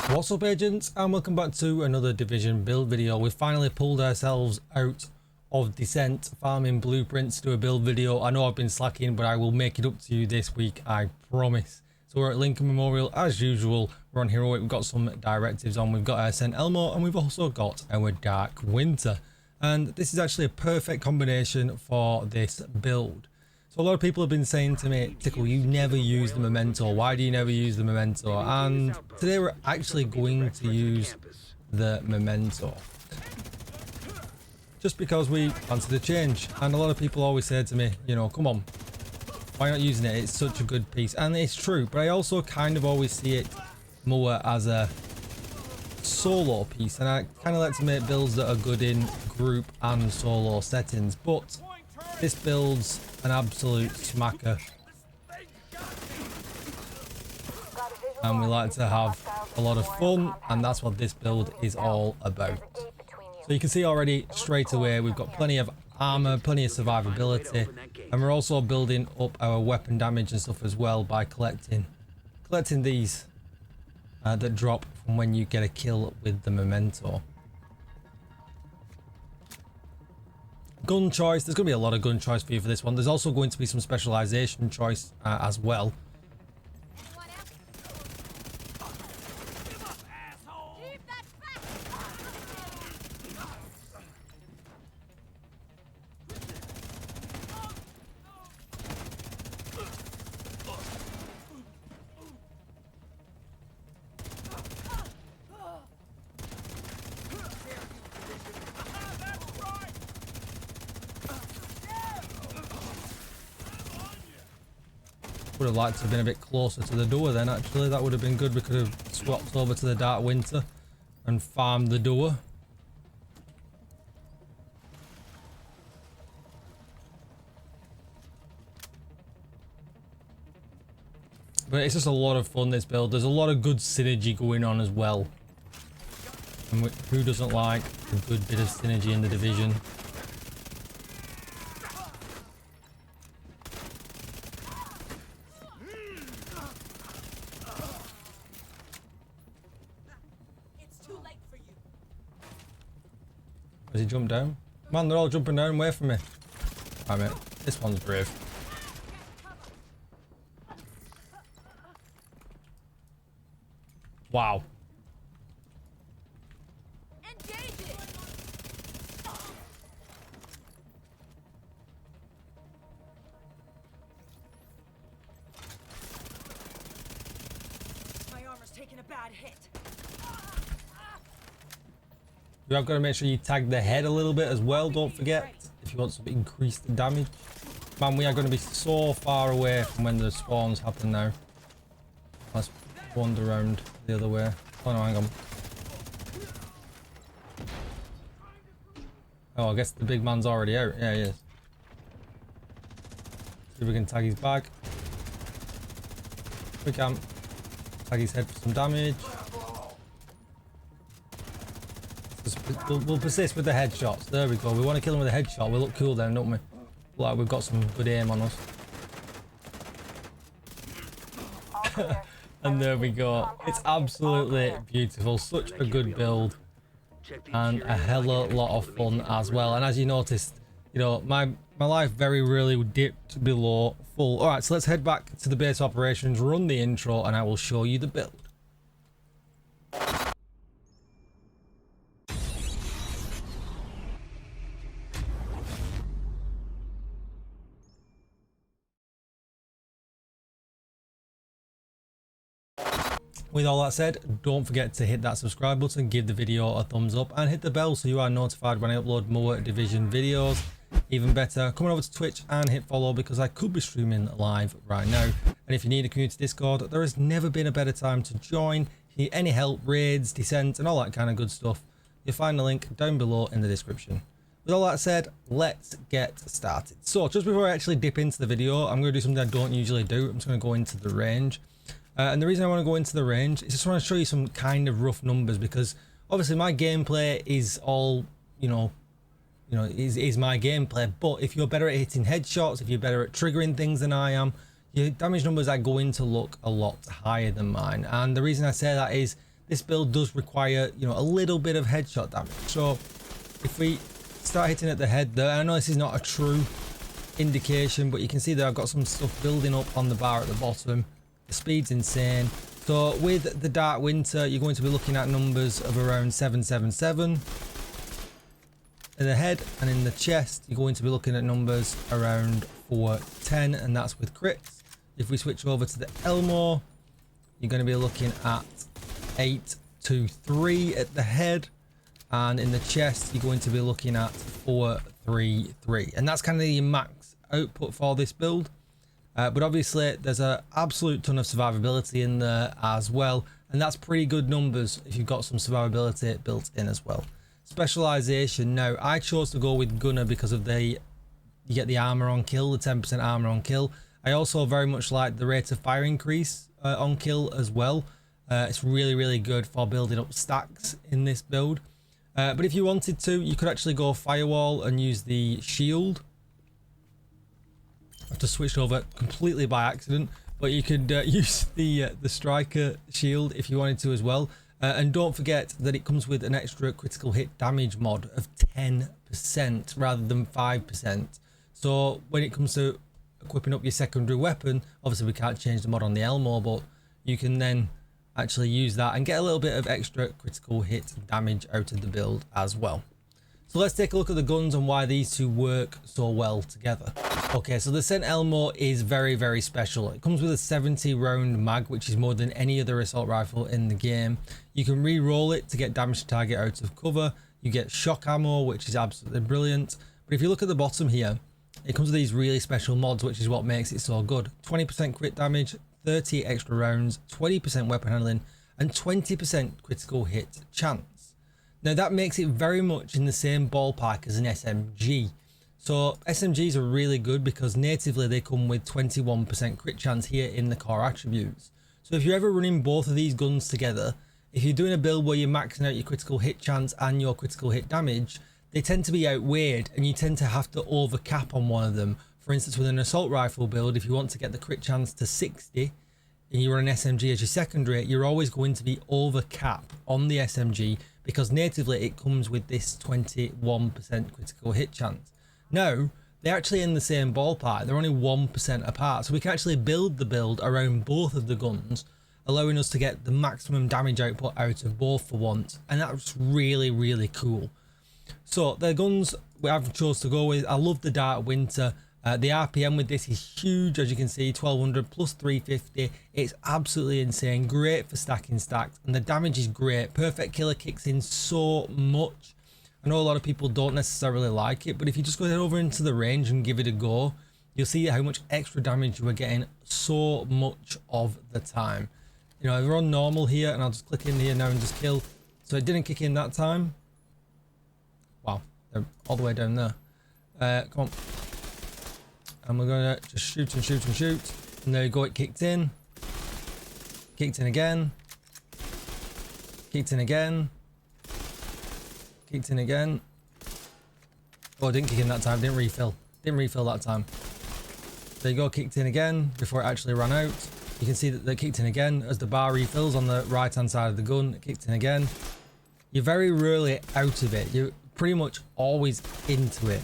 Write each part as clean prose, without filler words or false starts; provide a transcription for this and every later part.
What's up, agents, and welcome back to another Division build video. We finally pulled ourselves out of Descent farming blueprints to do a build video. I know I've been slacking, but I will make it up to you this week, I promise. So we're at Lincoln Memorial as usual. We're on Heroic. We've got some directives on. We've got our St. Elmo, and we've also got our Dark Winter. And this is actually a perfect combination for this build. So a lot of people have been saying to me, Tickle, you never use the memento. Why do you never use the memento? And today we're actually going to use the memento. Just because we fancy the change. And a lot of people always say to me, you know, come on, why not using it? It's such a good piece. And it's true, but I also kind of always see it more as a solo piece. And I kind of like to make builds that are good in group and solo settings. But this build's an absolute smacker, and we like to have a lot of fun, and that's what this build is all about. So you can see already straight away we've got plenty of armor, plenty of survivability, and we're also building up our weapon damage and stuff as well by collecting these that drop from when you get a kill with the memento. Gun choice, there's going to be a lot of gun choice for you for this one. There's also going to be some specialization choice as well. Would have liked to have been a bit closer to the door then, actually. That would have been good. We could have swapped over to the Dark Winter and farmed the door. But it's just a lot of fun, this build. There's a lot of good synergy going on as well. And who doesn't like a good bit of synergy in the Division? Has he jumped down? Man, they're all jumping down away from me. Right, mate. This one's brave. Wow. My armor's taking a bad hit. You have got to make sure you tag the head a little bit as well, don't forget, if you want some increased damage. Man, we are going to be so far away from when the spawns happen now. Let's wander around the other way. Oh no, hang on. Oh, I guess the big man's already out. Yeah, he is. See if we can tag his back. We can. Tag his head for some damage. We'll persist with the headshots. There we go. We want to kill him with a headshot. We look cool then, don't we? Like we've got some good aim on us. And there we go. It's absolutely beautiful. Such a good build. And a hella lot of fun as well. And as you noticed, you know, my life very rarely dipped below full. Alright, so let's head back to the base operations, run the intro, and I will show you the build. With all that said, don't forget to hit that subscribe button, give the video a thumbs up, and hit the bell so you are notified when I upload more Division videos. Even better, come on over to Twitch and hit follow, because I could be streaming live right now. And if you need a community Discord, there has never been a better time to join. If you need any help, raids, descent, and all that kind of good stuff, you'll find the link down below in the description. With all that said, let's get started. So just before I actually dip into the video, I'm going to do something I don't usually do. I'm just going to go into the range. And the reason I want to go into the range is just want to show you some kind of rough numbers, because obviously my gameplay is all, you know, is my gameplay. But if you're better at hitting headshots, if you're better at triggering things than I am, your damage numbers are going to look a lot higher than mine. And the reason I say that is this build does require, you know, a little bit of headshot damage. So if we start hitting at the head there, I know this is not a true indication, but you can see that I've got some stuff building up on the bar at the bottom. The speed's insane. So with the Dark Winter, you're going to be looking at numbers of around 777 in the head, and in the chest you're going to be looking at numbers around 410, and that's with crits. If we switch over to the ELMO, you're going to be looking at 823 at the head, and in the chest you're going to be looking at 433, and that's kind of the max output for this build. But obviously there's an absolute ton of survivability in there as well, and that's pretty good numbers if you've got some survivability built in as well. Specialization, now I chose to go with Gunner because of you get the armor on kill, the 10% armor on kill. I also very much like the rate of fire increase on kill as well. It's really good for building up stacks in this build. But if you wanted to, you could actually go firewall and use the shield. I've just switched over completely by accident, but you could use the striker shield if you wanted to as well. And don't forget that it comes with an extra critical hit damage mod of 10% rather than 5%. So when it comes to equipping up your secondary weapon, obviously we can't change the mod on the ELMO, but you can then actually use that and get a little bit of extra critical hit damage out of the build as well. So let's take a look at the guns and why these two work so well together. Okay, so the Scent ELMO is very special. It comes with a 70 round mag, which is more than any other assault rifle in the game. You can re-roll it to get damage to target out of cover. You get shock ammo, which is absolutely brilliant. But if you look at the bottom here, it comes with these really special mods, which is what makes it so good. 20% crit damage, 30 extra rounds, 20% weapon handling, and 20% critical hit chance. Now that makes it very much in the same ballpark as an SMG. So SMGs are really good because natively they come with 21% crit chance here in the core attributes. So if you're ever running both of these guns together, if you're doing a build where you're maxing out your critical hit chance and your critical hit damage, they tend to be outweighed and you tend to have to overcap on one of them. For instance, with an assault rifle build, if you want to get the crit chance to 60 and you run an SMG as your secondary, you're always going to be over cap on the SMG because natively it comes with this 21% critical hit chance. Now, they're actually in the same ballpark. They're only 1% apart. So we can actually build the build around both of the guns, allowing us to get the maximum damage output out of both for once. And that's really cool. So the guns I've chose to go with, I love the Dark Winter. The RPM with this is huge, as you can see, 1200 plus 350. It's absolutely insane, great for stacking stacks, and the damage is great. Perfect Killer kicks in so much. I know a lot of people don't necessarily like it, but if you just go over into the range and give it a go, you'll see how much extra damage you are getting so much of the time. You know, we're on normal here, and I'll just click in here now and just kill. So it didn't kick in that time. Wow, they're all the way down there. Come on. And we're going to just shoot and shoot and shoot. And there you go, it kicked in. Kicked in again. Kicked in again. Kicked in again. Oh, it didn't kick in that time. Didn't refill. Didn't refill that time. There you go, kicked in again before it actually ran out. You can see that they kicked in again as the bar refills on the right hand side of the gun. It kicked in again. You're very rarely out of it. You're pretty much always into it.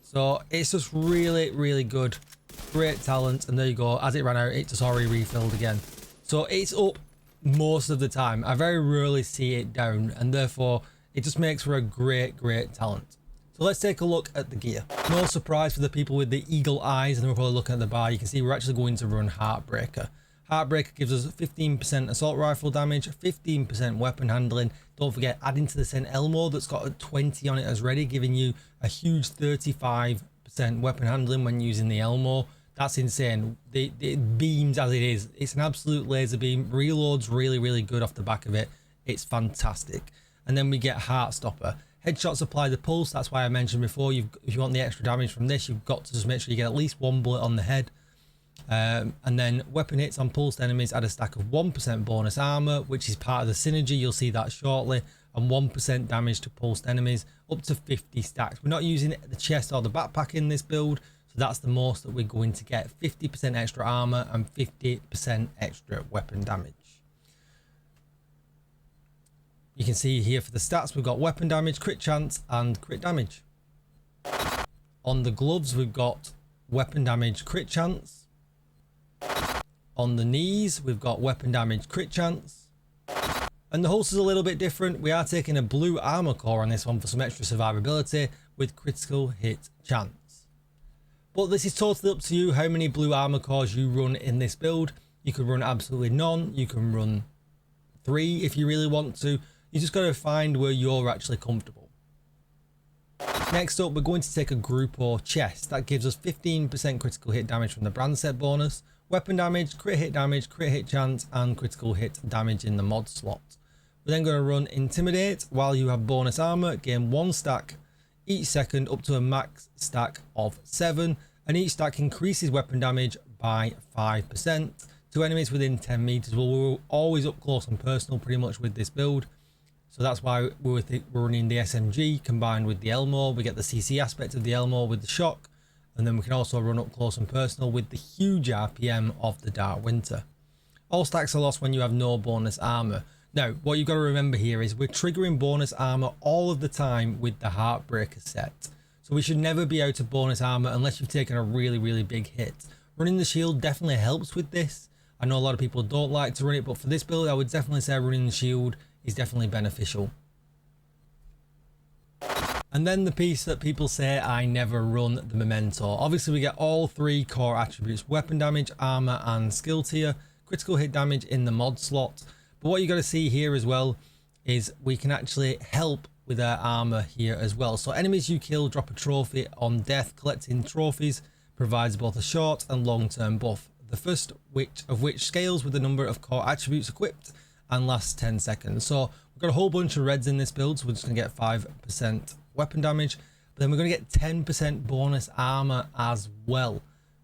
So it's just really good. Great talent. And there you go. As it ran out, it just already refilled again. So it's up most of the time. I very rarely see it down, and therefore it just makes for a great talent. So let's take a look at the gear. No surprise for the people with the eagle eyes, and then we're probably looking at the bar. You can see we're actually going to run Heartbreaker. Heartbreaker gives us 15% assault rifle damage, 15% weapon handling. Don't forget, adding to the Scent ELMO that's got a 20 on it as ready, giving you a huge 35% weapon handling when using the ELMO. That's insane. It beams as it is. It's an absolute laser beam. Reloads really good off the back of it. It's fantastic. And then we get Heartstopper. Headshots apply the pulse. That's why I mentioned before, if you want the extra damage from this, you've got to just make sure you get at least one bullet on the head. And then weapon hits on pulsed enemies add a stack of 1% bonus armor, which is part of the synergy. You'll see that shortly. And 1% damage to pulsed enemies, up to 50 stacks. We're not using the chest or the backpack in this build, so that's the most that we're going to get. 50% extra armor and 50% extra weapon damage. can see here for the stats, we've got weapon damage, crit chance, and crit damage. On the gloves, we've got weapon damage, crit chance. On the knees, we've got weapon damage, crit chance. And the holster's a little bit different. We are taking a blue armor core on this one for some extra survivability with critical hit chance. But this is totally up to you how many blue armor cores you run in this build. You can run absolutely none. You can run 3 if you really want to. You just got to find where you're actually comfortable. Next up, we're going to take a group or chest. That gives us 15% critical hit damage from the brand set bonus, weapon damage, crit hit chance, and critical hit damage in the mod slot. We're then going to run Intimidate while you have bonus armor, gain 1 stack each second up to a max stack of 7, and each stack increases weapon damage by 5% to enemies within 10 meters. Well, we're always up close and personal pretty much with this build, so that's why we're running the SMG combined with the ELMO. We get the CC aspect of the ELMO with the shock, and then we can also run up close and personal with the huge RPM of the Dark Winter. All stacks are lost when you have no bonus armor. Now, what you've got to remember here is we're triggering bonus armor all of the time with the Heartbreaker set. So we should never be out of bonus armor unless you've taken a really big hit. Running the shield definitely helps with this. I know a lot of people don't like to run it, but for this build, I would definitely say running the shield is definitely beneficial. And then the piece that people say I never run, the memento. Obviously, we get all 3 core attributes: weapon damage, armor, and skill tier. Critical hit damage in the mod slot. But what you got to see here as well is we can actually help with our armor here as well. So enemies you kill drop a trophy on death. Collecting trophies provides both a short and long-term buff. The first of which scales with the number of core attributes equipped and lasts 10 seconds. So we've got a whole bunch of reds in this build, so we're just going to get 5% weapon damage. But then we're going to get 10% bonus armor as well,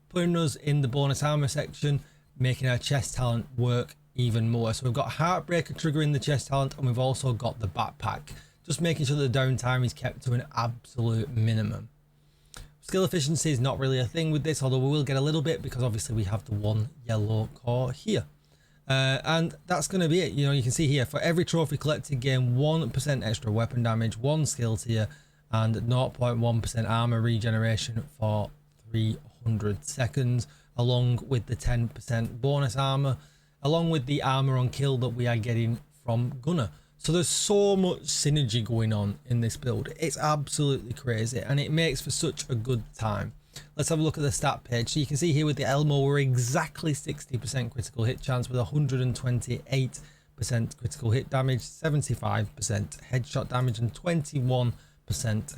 putting us in the bonus armor section, making our chest talent work even more. So we've got Heartbreaker triggering the chest talent, and we've also got the backpack, just making sure the downtime is kept to an absolute minimum. Skill efficiency is not really a thing with this, although we will get a little bit because obviously we have the 1 yellow core here. And that's going to be it. You know, you can see here for every trophy collected, gain 1% extra weapon damage, 1 skill tier, and 0.1% armor regeneration for 300 seconds, along with the 10% bonus armor, along with the armor on kill that we are getting from Gunner. So there's so much synergy going on in this build. It's absolutely crazy, and it makes for such a good time. Let's have a look at the stat page. So you can see here with the ELMO, we're exactly 60% critical hit chance with 128% critical hit damage, 75% headshot damage, and 21%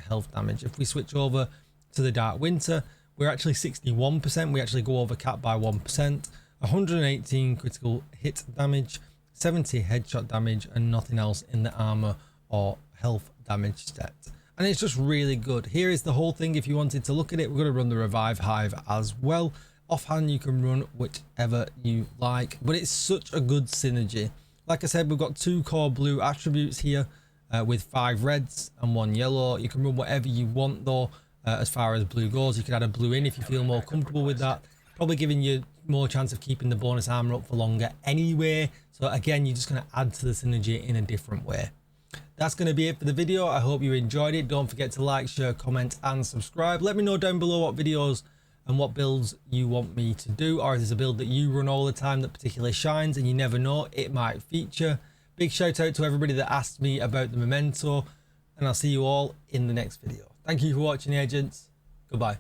health damage. If we switch over to the Dark Winter, we're actually 61%. We actually go over cap by 1%. 118 critical hit damage, 70 headshot damage, and nothing else in the armor or health damage stat. And it's just really good. Here is the whole thing. If you wanted to look at it, we're going to run the Revive Hive as well. Offhand, you can run whichever you like, but it's such a good synergy. Like I said, we've got 2 core blue attributes here with 5 reds and 1 yellow. You can run whatever you want though. As far as blue goes, you could add a blue in if you feel more comfortable with that. Probably giving you more chance of keeping the bonus armor up for longer anyway. So again, you're just going to add to the synergy in a different way. That's going to be it for the video. I hope you enjoyed it. Don't forget to like, share, comment, and subscribe. Let me know down below what videos and what builds you want me to do, or if there's a build that you run all the time that particularly shines and you never know, it might feature. Big shout out to everybody that asked me about the memento, and I'll see you all in the next video. Thank you for watching, agents. Goodbye.